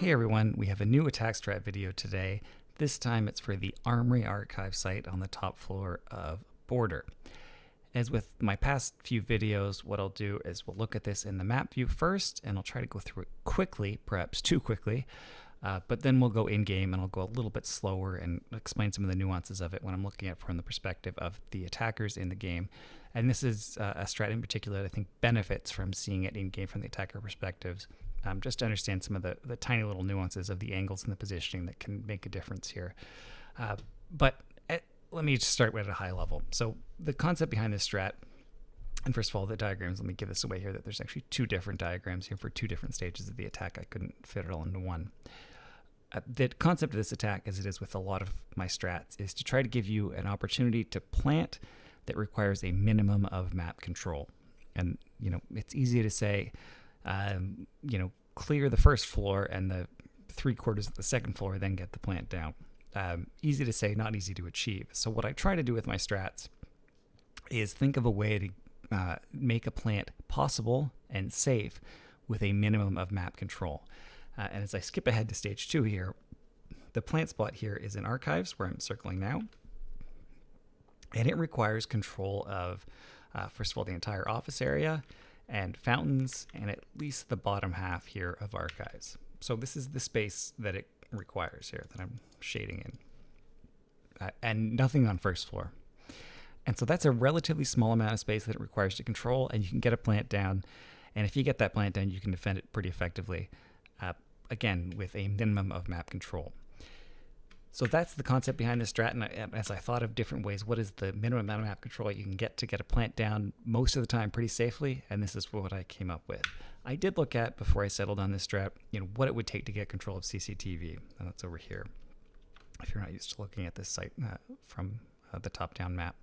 Hey everyone, we have a new attack strat video today. This time it's for the Armory archive site on the top floor of Border. As with my past few videos, what I'll do is we'll look at this in the map view first, and I'll try to go through it quickly, perhaps too quickly, but then we'll go in-game and I'll go a little bit slower and explain some of the nuances of it when I'm looking at it from the perspective of the attackers in the game. And this is a strat in particular that I think benefits from seeing it in-game from the attacker perspectives. Just to understand some of the tiny little nuances of the angles and the positioning that can make a difference here. Let me just start with at a high level. So the concept behind this strat, and first of all, the diagrams, let me give this away here, that there's actually two different diagrams here for two different stages of the attack. I couldn't fit it all into one. The concept of this attack, as it is with a lot of my strats, is to try to give you an opportunity to plant that requires a minimum of map control. And, it's easy to say, clear the first floor and the 3/4 of the second floor, then get the plant down. Easy to say, not easy to achieve. So what I try to do with my strats is think of a way to make a plant possible and safe with a minimum of map control. And as I skip ahead to stage 2 here, the plant spot here is in archives, where I'm circling now. And it requires control of, first of all, the entire office area, and fountains, and at least the bottom half here of archives. So this is the space that it requires here that I'm shading in, and nothing on first floor. And so that's a relatively small amount of space that it requires to control, and you can get a plant down. And if you get that plant down, you can defend it pretty effectively, again, with a minimum of map control. So that's the concept behind this strat, and as I thought of different ways, what is the minimum amount of map control you can get to get a plant down most of the time pretty safely, and this is what I came up with. I did look at, before I settled on this strat, what it would take to get control of CCTV, and that's over here, if you're not used to looking at this site from the top-down map.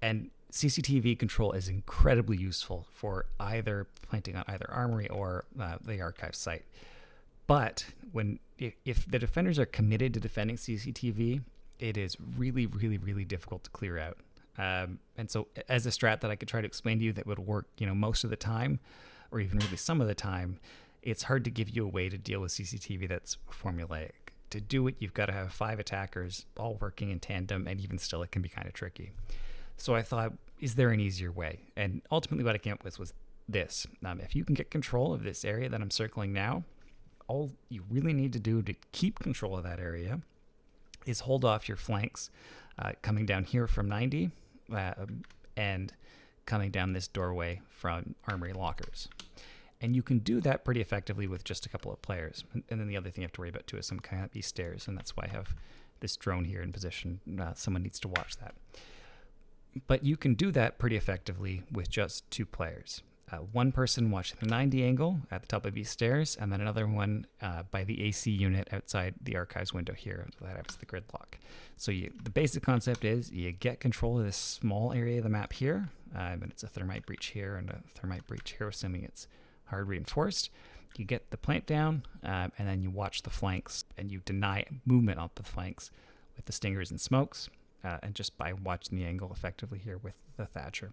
And CCTV control is incredibly useful for either planting on either Armory or the archive site. But if the defenders are committed to defending CCTV, it is really, really, really difficult to clear out. And so as a strat that I could try to explain to you that would work, most of the time, or even really some of the time, it's hard to give you a way to deal with CCTV that's formulaic. To do it, you've got to have 5 attackers all working in tandem, and even still, it can be kind of tricky. So I thought, is there an easier way? And ultimately what I came up with was this. If you can get control of this area that I'm circling now, all you really need to do to keep control of that area is hold off your flanks coming down here from 90 and coming down this doorway from Armory lockers. And you can do that pretty effectively with just a couple of players. And then the other thing you have to worry about too is some kind of these stairs, and that's why I have this drone here in position. Someone needs to watch that. But you can do that pretty effectively with just 2 players. One person watching the 90 angle at the top of these stairs, and then another one by the AC unit outside the archives window here. So that has the gridlock. So the basic concept is you get control of this small area of the map here, and it's a thermite breach here and a thermite breach here, assuming it's hard reinforced. You get the plant down, and then you watch the flanks, and you deny movement off the flanks with the stingers and smokes, and just by watching the angle effectively here with the Thatcher.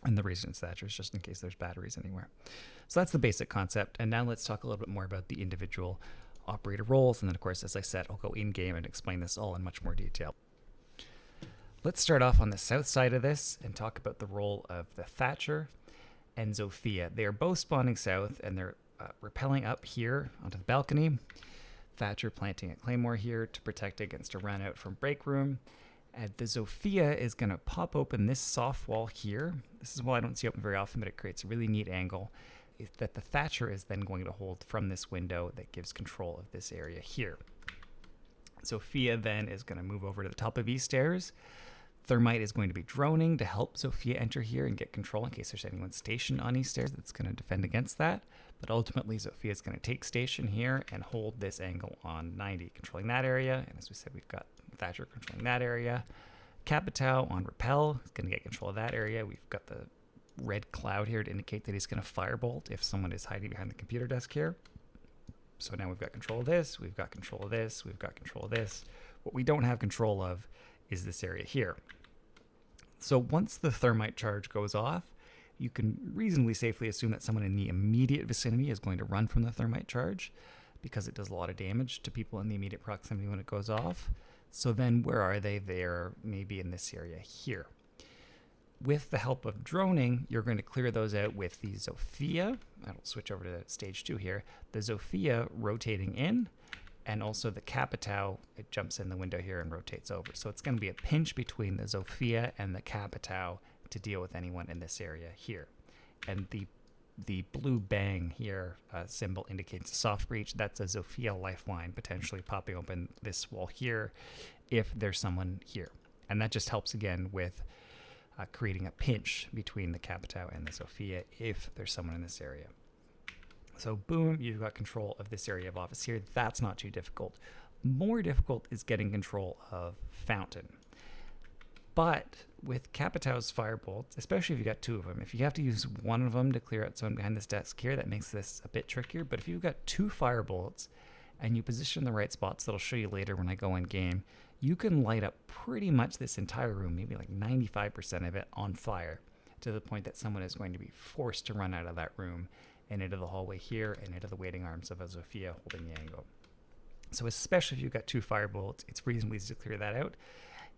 And the reason it's Thatcher is just in case there's batteries anywhere. So that's the basic concept. And now let's talk a little bit more about the individual operator roles. And then, of course, as I said, I'll go in-game and explain this all in much more detail. Let's start off on the south side of this and talk about the role of the Thatcher and Zofia. They are both spawning south, and they're rappelling up here onto the balcony. Thatcher planting a claymore here to protect against a run out from break room. And the Zofia is going to pop open this soft wall here. This is a wall I don't see open very often, but it creates a really neat angle that the Thatcher is then going to hold from this window that gives control of this area here. Zofia then is going to move over to the top of these stairs. Thermite is going to be droning to help Zofia enter here and get control in case there's anyone stationed on these stairs that's going to defend against that. But ultimately, Zofia is going to take station here and hold this angle on 90, controlling that area. And as we said, we've got Thatcher controlling that area. Capitao on Repel is going to get control of that area. We've got the red cloud here to indicate that he's going to firebolt if someone is hiding behind the computer desk here. So now we've got control of this, we've got control of this, we've got control of this. What we don't have control of is this area here. So once the thermite charge goes off, you can reasonably safely assume that someone in the immediate vicinity is going to run from the thermite charge. because it does a lot of damage to people in the immediate proximity when it goes off. So then where are they? They're maybe in this area here. With the help of droning, you're going to clear those out with the Zofia. I'll switch over to stage 2 here. The Zofia rotating in, and also the Capitao, it jumps in the window here and rotates over. So it's going to be a pinch between the Zofia and the Capitao to deal with anyone in this area here. And the blue bang here symbol indicates a soft breach. That's a Zofia lifeline potentially popping open this wall here if there's someone here. And that just helps again with creating a pinch between the Capitao and the Zofia if there's someone in this area. So boom, you've got control of this area of office here. That's not too difficult. More difficult is getting control of Fountain. But with Capitao's firebolts, especially if you've got 2 of them, if you have to use one of them to clear out someone behind this desk here, that makes this a bit trickier. But if you've got 2 firebolts and you position the right spots, that'll show you later when I go in game, you can light up pretty much this entire room, maybe like 95% of it on fire, to the point that someone is going to be forced to run out of that room and into the hallway here and into the waiting arms of a Zofia holding the angle. So especially if you've got 2 firebolts, it's reasonably easy to clear that out.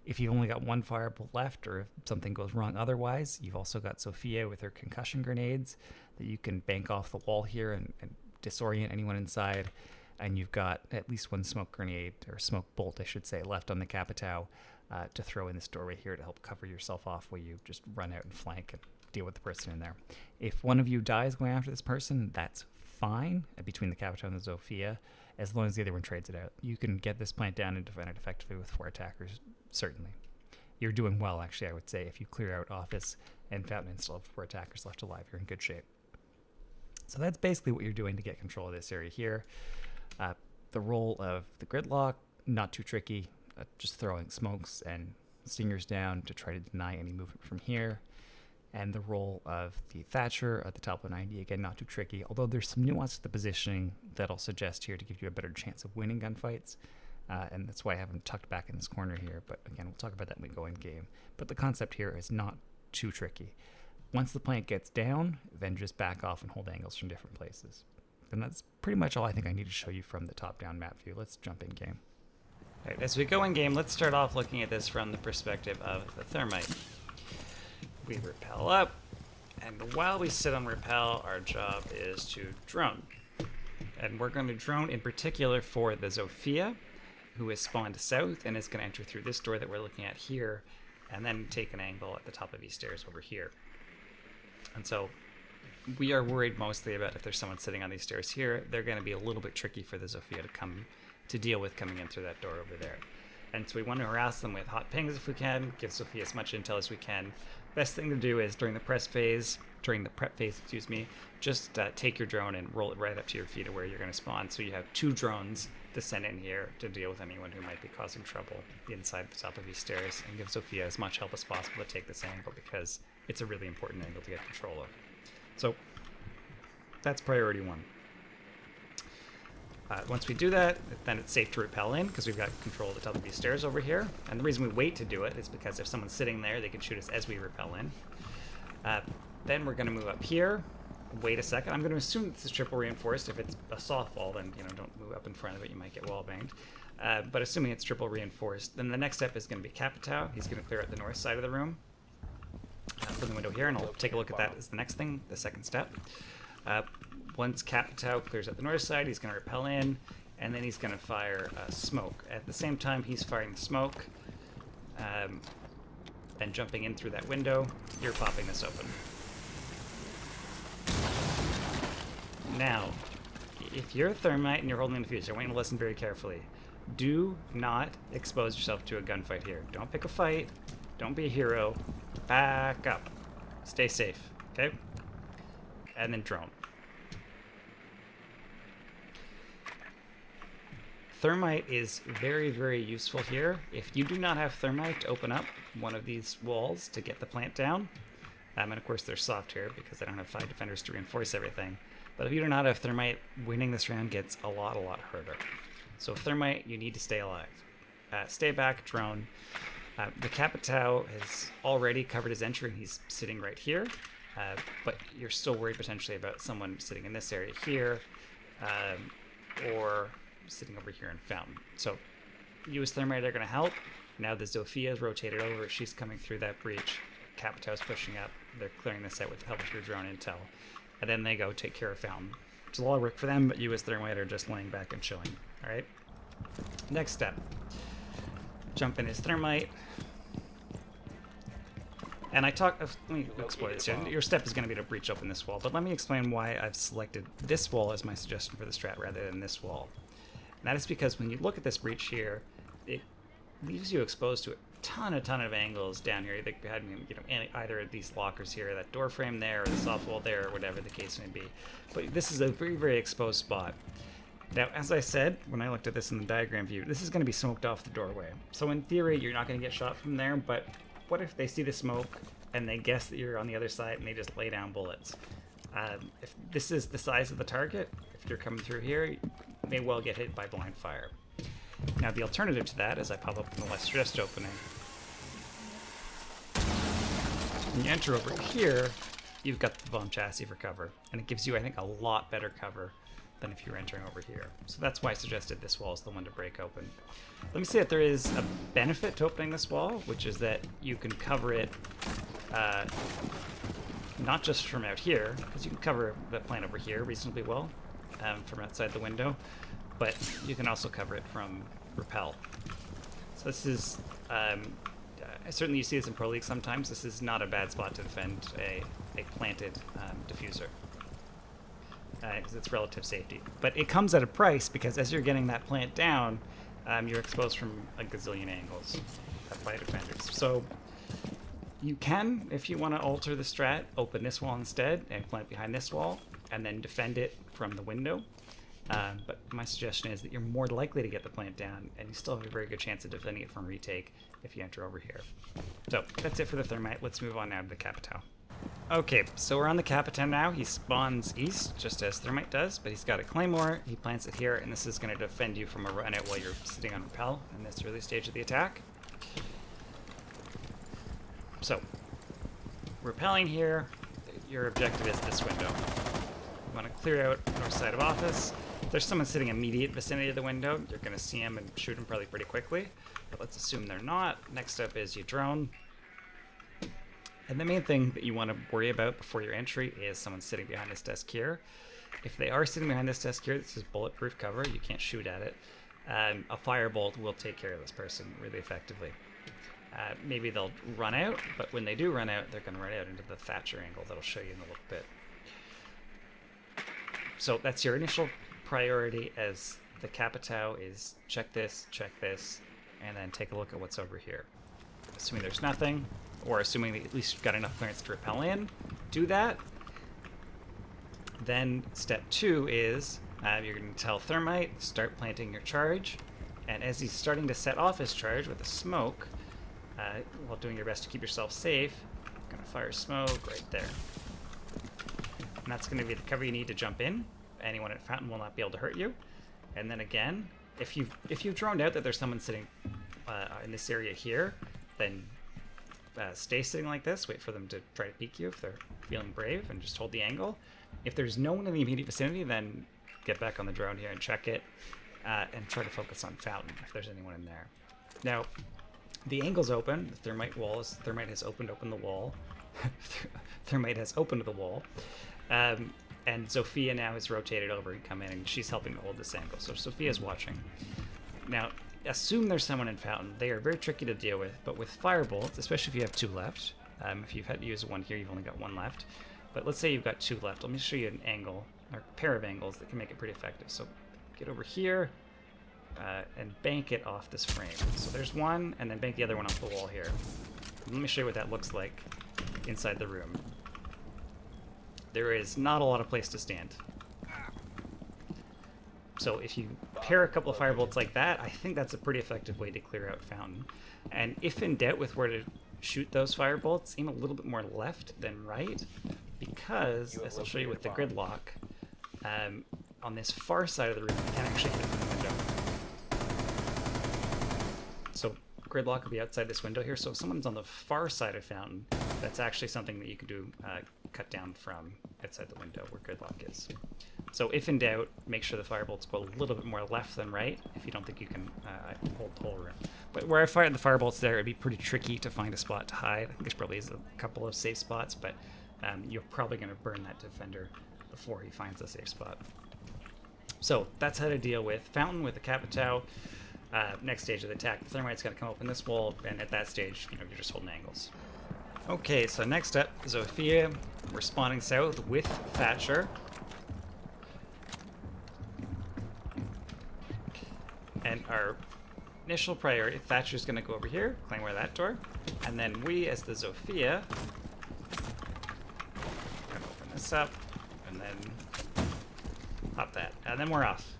If you've only got 1 firebolt left, or if something goes wrong otherwise, you've also got Zofia with her concussion grenades that you can bank off the wall here and disorient anyone inside. And you've got at least 1 smoke grenade, or smoke bolt, I should say, left on the Capitao to throw in this doorway here to help cover yourself off while you just run out and flank and deal with the person in there. If one of you dies going after this person, that's fine between the Capitao and the Zofia, as long as the other one trades it out. You can get this plant down and defend it effectively with 4 attackers, certainly. You're doing well, actually, I would say. If you clear out office and Fountain and still have 4 attackers left alive, you're in good shape. So that's basically what you're doing to get control of this area here. The role of the Gridlock, not too tricky, just throwing smokes and stingers down to try to deny any movement from here. And the role of the Thatcher at the top of 90, again, not too tricky, although there's some nuance to the positioning that I'll suggest here to give you a better chance of winning gunfights. And that's why I have them tucked back in this corner here. But again, we'll talk about that when we go in game. But the concept here is not too tricky. Once the plant gets down, then just back off and hold angles from different places. And that's pretty much all I think I need to show you from the top-down map view. Let's jump in game. All right, as we go in game, let's start off looking at this from the perspective of the Thermite. We repel up, and while we sit on repel, our job is to drone. And we're going to drone in particular for the Zofia, who is spawned south and is going to enter through this door that we're looking at here, and then take an angle at the top of these stairs over here. And so we are worried mostly about if there's someone sitting on these stairs here. They're going to be a little bit tricky for the Zofia to deal with coming in through that door over there. And so we want to harass them with hot pings if we can, give Zofia as much intel as we can. Best thing to do is during the prep phase, just take your drone and roll it right up to your feet of where you're going to spawn. So you have 2 drones to send in here to deal with anyone who might be causing trouble inside the top of these stairs, and give Zofia as much help as possible to take this angle, because it's a really important angle to get control of. So that's priority 1. Once we do that, then it's safe to repel in because we've got control of the top of these stairs over here. And the reason we wait to do it is because if someone's sitting there, they can shoot us as we repel in. Then we're going to move up here. Wait a second. I'm going to assume this is triple reinforced. If it's a soft wall, then don't move up in front of it. You might get wall banged. But assuming it's triple reinforced, then the next step is going to be Capitao. He's going to clear out the north side of the room from the window here, and I'll take a look at that as the next thing, the second step. Once Capitao clears out the north side, he's going to repel in, and then he's going to fire smoke. At the same time he's firing the smoke, then jumping in through that window, you're popping this open. Now, if you're a Thermite and you're holding in the future, I want you to listen very carefully. Do not expose yourself to a gunfight here. Don't pick a fight. Don't be a hero. Back up. Stay safe, okay? And then drone. Thermite is very, very useful here. If you do not have Thermite to open up one of these walls to get the plant down, and of course they're soft here because I don't have 5 defenders to reinforce everything, but if you do not have Thermite, winning this round gets a lot harder. So Thermite, you need to stay alive. Stay back, drone. The Capitao has already covered his entry and he's sitting right here, but you're still worried potentially about someone sitting in this area here. or sitting over here in fountain. So you as Thermite are going to help. Now the Zofia is rotated over. She's coming through that breach. Capitau's pushing up. They're clearing this out with the help of your drone intel. And then they go take care of fountain. It's a lot of work for them, but you as Thermite are just laying back and chilling. All right? Next step. Jump in as Thermite. And let me explain this here. Your step is going to be to breach open this wall, but let me explain why I've selected this wall as my suggestion for the strat rather than this wall. And that is because when you look at this breach here, it leaves you exposed to a ton of angles down here. They had, either of these lockers here, that door frame there, or the soft wall there, or whatever the case may be. But this is a very, very exposed spot. Now, as I said, when I looked at this in the diagram view, this is going to be smoked off the doorway. So in theory, you're not going to get shot from there, but what if they see the smoke and they guess that you're on the other side and they just lay down bullets? If this is the size of the target, if you're coming through here, you may well get hit by blind fire. Now, the alternative to that is I pop up in the less stressed opening. When you enter over here, you've got the bomb chassis for cover, and it gives you, I think, a lot better cover than if you're entering over here. So that's why I suggested this wall is the one to break open. Let me say that there is a benefit to opening this wall, which is that you can cover it not just from out here, because you can cover the plant over here reasonably well from outside the window, but you can also cover it from rappel. So this is, certainly you see this in Pro League sometimes, this is not a bad spot to defend a planted diffuser. Because it's relative safety. But it comes at a price, because as you're getting that plant down, you're exposed from a gazillion angles by defenders. So you can, if you want to alter the strat, open this wall instead and plant behind this wall, and then defend it from the window. But my suggestion is that you're more likely to get the plant down, and you still have a very good chance of defending it from retake if you enter over here. So that's it for the Thermite. Let's move on now to the Capitao. Okay, so we're on the Capitao now. He spawns east, just as Thermite does, but he's got a Claymore. He plants it here, and this is going to defend you from a run out while you're sitting on rappel in this early stage of the attack. So, rappelling here, your objective is this window. You want to clear out north side of office. If there's someone sitting immediate vicinity of the window, you're going to see him and shoot him probably pretty quickly. But let's assume they're not. Next up is you drone. And the main thing that you want to worry about before your entry is someone sitting behind this desk here. If they are sitting behind this desk here, this is bulletproof cover. You can't shoot at it. A firebolt will take care of this person really effectively. Maybe they'll run out, but when they do run out, they're going to run out into the Thatcher angle that'll show you in a little bit. So that's your initial priority as the Capitao is check this, and then take a look at what's over here. Assuming there's nothing, or assuming that at least you've got enough clearance to rappel in, do that. Then step 2 is you're going to tell Thermite, start planting your charge, and as he's starting to set off his charge with a smoke, while doing your best to keep yourself safe, you're going to fire smoke right there. And that's going to be the cover you need to jump in. Anyone at fountain will not be able to hurt you. And then again, if you've droned out that there's someone sitting in this area here, then stay sitting like this, wait for them to try to peek you if they're feeling brave, and just hold the angle. If there's no one in the immediate vicinity, then get back on the drone here and check it, and try to focus on fountain if there's anyone in there. Now, the angle's open. The Thermite has opened the wall. Thermite has opened the wall. And Zofia now has rotated over and come in, and she's helping to hold this angle. So Sophia's watching. Now, assume there's someone in fountain. They are very tricky to deal with, but with firebolts, especially if you have 2 left. If you've had to use one here, you've only got 1 left. But let's say you've got 2 left. Let me show you an angle, or a pair of angles that can make it pretty effective. So get over here and bank it off this frame. So there's one, and then bank the other one off the wall here. And let me show you what that looks like inside the room. There is not a lot of place to stand. So if you pair a couple of firebolts like that, I think that's a pretty effective way to clear out fountain. And if in doubt with where to shoot those firebolts, aim a little bit more left than right, because, as I'll show you with the gridlock, on this far side of the room, you can't actually hit the window. So gridlock will be outside this window here, so if someone's on the far side of fountain, That's actually something that you can do, cut down from outside the window where gridlock is. So if in doubt, make sure the firebolts go a little bit more left than right if you don't think you can hold the whole room. But where I fired the firebolts there, it'd be pretty tricky to find a spot to hide. I think there's probably a couple of safe spots, but you're probably going to burn that defender before he finds a safe spot. So that's how to deal with Fountain with the Capitao. Next stage of the attack, the Thermite's going to come open this wall, and at that stage, you're just holding angles. Okay, so next up, Zofia responding south with Thatcher. And our initial priority, Thatcher's going to go over here, claymore that door, and then we, as the Zofia, going to open this up, and then pop that, and then we're off.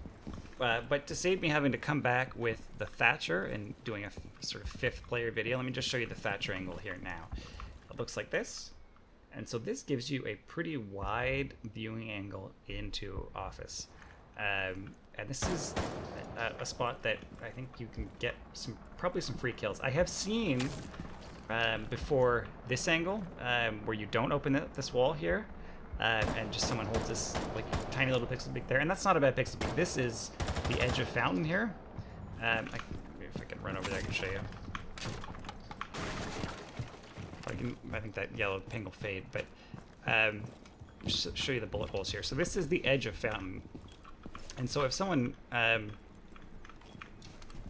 But to save me having to come back with the Thatcher and doing a sort of fifth player video, let me just show you the Thatcher angle here now. It looks like this. And so this gives you a pretty wide viewing angle into Office. And this is a spot that I think you can get probably some free kills. I have seen before this angle where you don't open this wall here and just someone holds this like tiny little pixel peak there. And that's not a bad pixel peak. This is the edge of Fountain here. If I can run over there, I can show you. I think that yellow ping will fade, but just show you the bullet holes here. So this is the edge of Fountain. And so if someone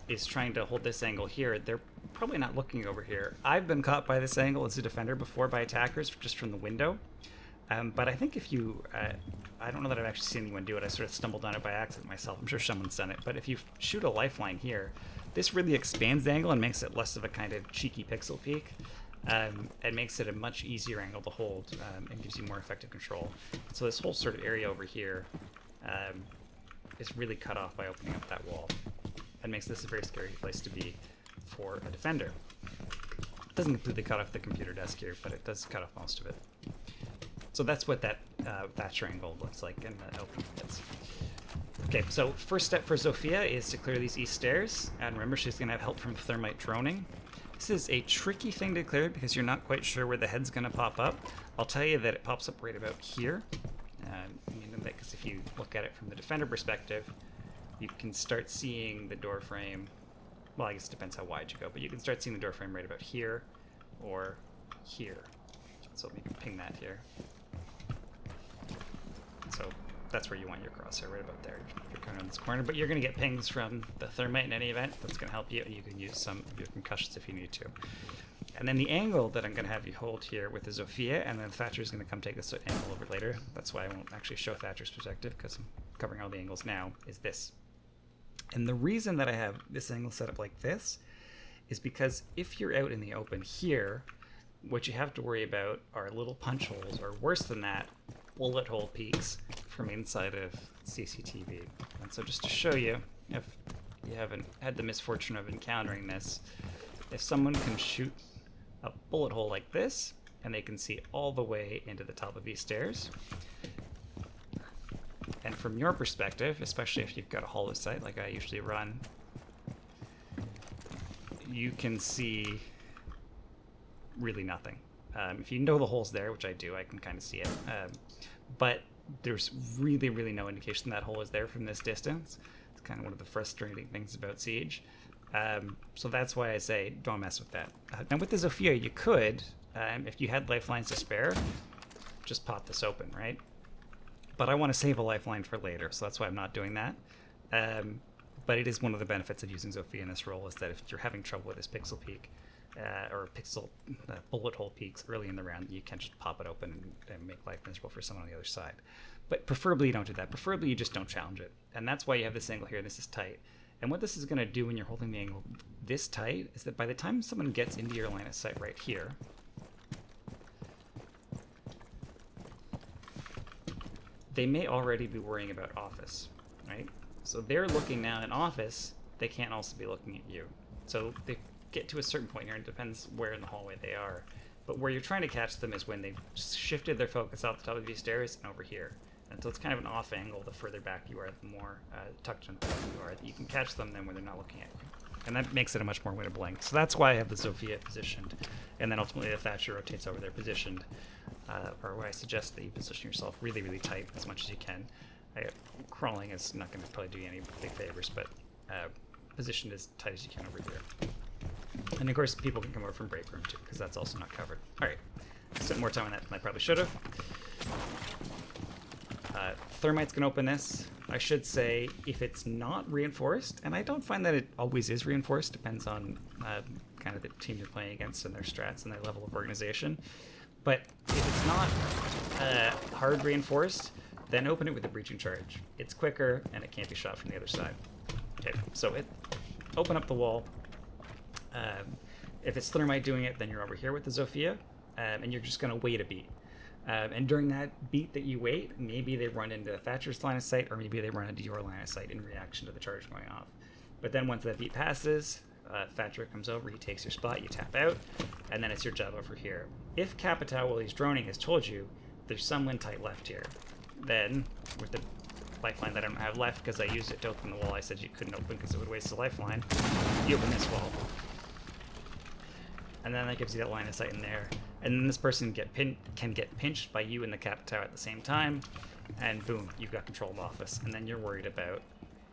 is trying to hold this angle here, they're probably not looking over here. I've been caught by this angle as a defender before by attackers just from the window. But I think if you, I don't know that I've actually seen anyone do it. I sort of stumbled on it by accident myself. I'm sure someone's done it. But if you shoot a lifeline here, this really expands the angle and makes it less of a kind of cheeky pixel peak. And makes it a much easier angle to hold and gives you more effective control. So this whole sort of area over here is really cut off by opening up that wall and makes this a very scary place to be for a defender. It doesn't completely cut off the computer desk here, but it does cut off most of it. So that's what that Thatcher angle looks like in the open pits. Okay, so first step for Zofia is to clear these east stairs, and remember she's going to have help from Thermite droning. This is a tricky thing to clear because you're not quite sure where the head's going to pop up. I'll tell you that it pops up right about here. Because if you look at it from the defender perspective, you can start seeing the door frame. Well, I guess it depends how wide you go, but you can start seeing the door frame right about here or here. So we can ping that here. So that's where you want your crosshair, right about there. You're coming on this corner, but you're going to get pings from the Thermite in any event. That's going to help you, and you can use some of your concussions if you need to. And then the angle that I'm going to have you hold here with the Zofia, and then Thatcher's going to come take this angle over later. That's why I won't actually show Thatcher's perspective, because I'm covering all the angles now, is this. And the reason that I have this angle set up like this is because if you're out in the open here, what you have to worry about are little punch holes, or worse than that, bullet hole peaks from inside of CCTV. And so just to show you, if you haven't had the misfortune of encountering this, if someone can shoot a bullet hole like this, and they can see all the way into the top of these stairs, and from your perspective, especially if you've got a hollow sight like I usually run, you can see really nothing. If you know the hole's there, which I do, I can kind of see it. But there's really, really no indication that hole is there from this distance. It's kind of one of the frustrating things about Siege. So that's why I say don't mess with that. Now with the Zofia, you could, if you had lifelines to spare, just pop this open, right? But I want to save a lifeline for later, so that's why I'm not doing that. But it is one of the benefits of using Zofia in this role is that if you're having trouble with this pixel peak, or pixel bullet hole peaks early in the round, you can just pop it open and make life miserable for someone on the other side. But preferably you don't do that. Preferably you just don't challenge it. And that's why you have this angle here. This is tight. And what this is going to do when you're holding the angle this tight is that by the time someone gets into your line of sight right here, they may already be worrying about Office, right? So they're looking now in Office, they can't also be looking at you. So they get to a certain point here, and it depends where in the hallway they are. But where you're trying to catch them is when they've shifted their focus off the top of these stairs and over here. And so it's kind of an off angle. The further back you are, the more tucked in you are. You can catch them then when they're not looking at you. And that makes it a much more winnable length. So that's why I have the Zofia positioned. And then ultimately the Thatcher rotates over there positioned. Or where I suggest that you position yourself really, really tight as much as you can. Crawling is not going to probably do you any big favors, but positioned as tight as you can over here. And of course, people can come over from break room too, because that's also not covered. All right, spent more time on that than I probably should have. Thermite's going to open this. I should say, if it's not reinforced, and I don't find that it always is reinforced, depends on kind of the team you're playing against and their strats and their level of organization. But if it's not hard reinforced, then open it with a breaching charge. It's quicker, and it can't be shot from the other side. Okay, so open up the wall. If it's Thermite doing it, then you're over here with the Zofia, and you're just going to wait a beat. And during that beat that you wait, maybe they run into Thatcher's line of sight, or maybe they run into your line of sight in reaction to the charge going off. But then once that beat passes, Thatcher comes over, he takes your spot, you tap out, and then it's your job over here. If Capitao, while he's droning, has told you there's some wind tight left here, then with the lifeline that I don't have left because I used it to open the wall I said you couldn't open because it would waste the lifeline, you open this wall. And then that gives you that line of sight in there. And then this person can get pinched by you and the Capitao at the same time, and boom, you've got control of office. And then you're worried about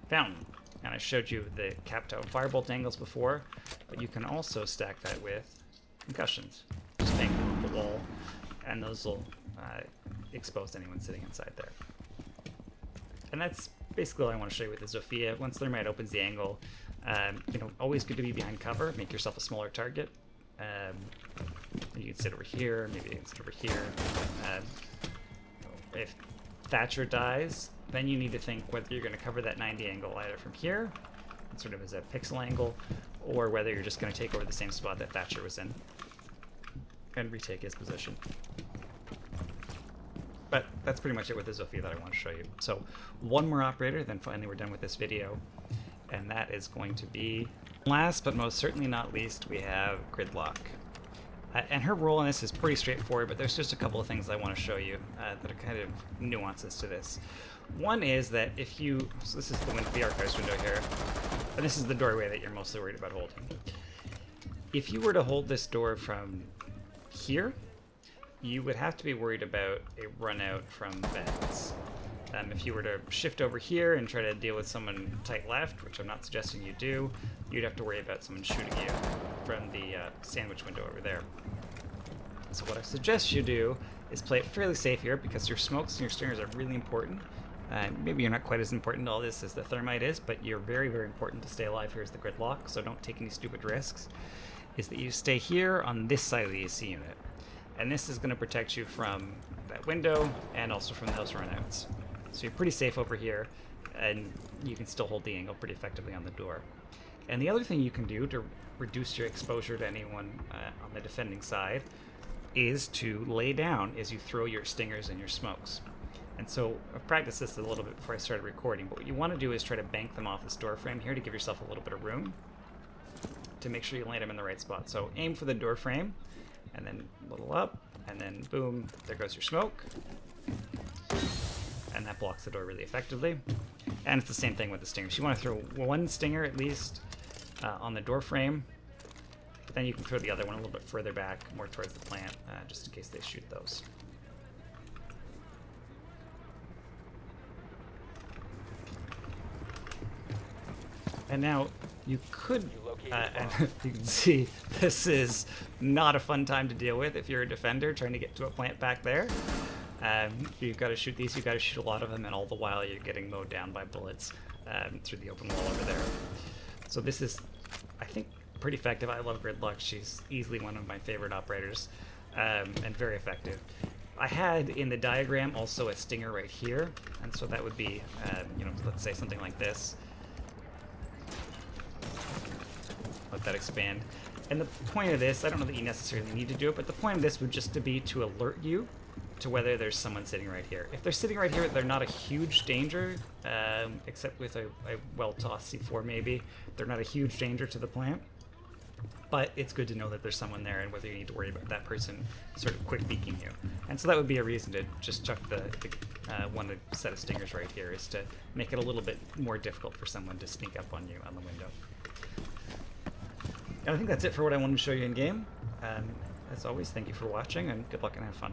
Fountain. And I showed you the Capitao firebolt angles before, but you can also stack that with concussions. Just bang them off the wall, and those will expose anyone sitting inside there. And that's basically all I want to show you with the Zofia. Once Thermite opens the angle, always good to be behind cover. Make yourself a smaller target. You can sit over here, maybe you can sit over here. If Thatcher dies, then you need to think whether you're going to cover that 90 angle either from here, sort of as a pixel angle, or whether you're just going to take over the same spot that Thatcher was in and retake his position. But that's pretty much it with the Zofia that I want to show you. So one more operator, then finally we're done with this video, and that is going to be, last but most certainly not least, we have Gridlock. And her role in this is pretty straightforward, but there's just a couple of things I want to show you that are kind of nuances to this. One is that if you, so this is the archives window here, and this is the doorway that you're mostly worried about holding. If you were to hold this door from here, you would have to be worried about a run out from beds. If you were to shift over here and try to deal with someone tight left, which I'm not suggesting you do, you'd have to worry about someone shooting you from the sandwich window over there. So what I suggest you do is play it fairly safe here, because your smokes and your stingers are really important. Maybe you're not quite as important to all this as the Thermite is, but you're very, very important to stay alive here as the Gridlock, so don't take any stupid risks. Is that you stay here on this side of the AC unit. And this is going to protect you from that window and also from those runouts. So you're pretty safe over here, and you can still hold the angle pretty effectively on the door. And the other thing you can do to reduce your exposure to anyone on the defending side is to lay down as you throw your stingers and your smokes. And so I've practiced this a little bit before I started recording, but what you want to do is try to bank them off this door frame here to give yourself a little bit of room to make sure you land them in the right spot. So aim for the door frame, and then a little up, and then boom, there goes your smoke. And that blocks the door really effectively. And it's the same thing with the stingers. You want to throw one stinger at least on the door frame, but then you can throw the other one a little bit further back, more towards the plant, just in case they shoot those. And now you could, and you can see this is not a fun time to deal with if you're a defender trying to get to a plant back there. You've got to shoot these, you've got to shoot a lot of them, and all the while you're getting mowed down by bullets through the open wall over there. So this is, I think, pretty effective. I love Gridlock. She's easily one of my favorite operators, and very effective. I had in the diagram also a stinger right here, and so that would be, let's say something like this. Let that expand. And the point of this, I don't know that you necessarily need to do it, but the point of this would just to be to alert you to whether there's someone sitting right here. If they're sitting right here, they're not a huge danger, except with a well-tossed C4 maybe. They're not a huge danger to the plant, but it's good to know that there's someone there and whether you need to worry about that person sort of quick peeking you. And so that would be a reason to just chuck the one set of stingers right here, is to make it a little bit more difficult for someone to sneak up on you on the window. And I think that's it for what I wanted to show you in game. As always, thank you for watching, and good luck and have fun.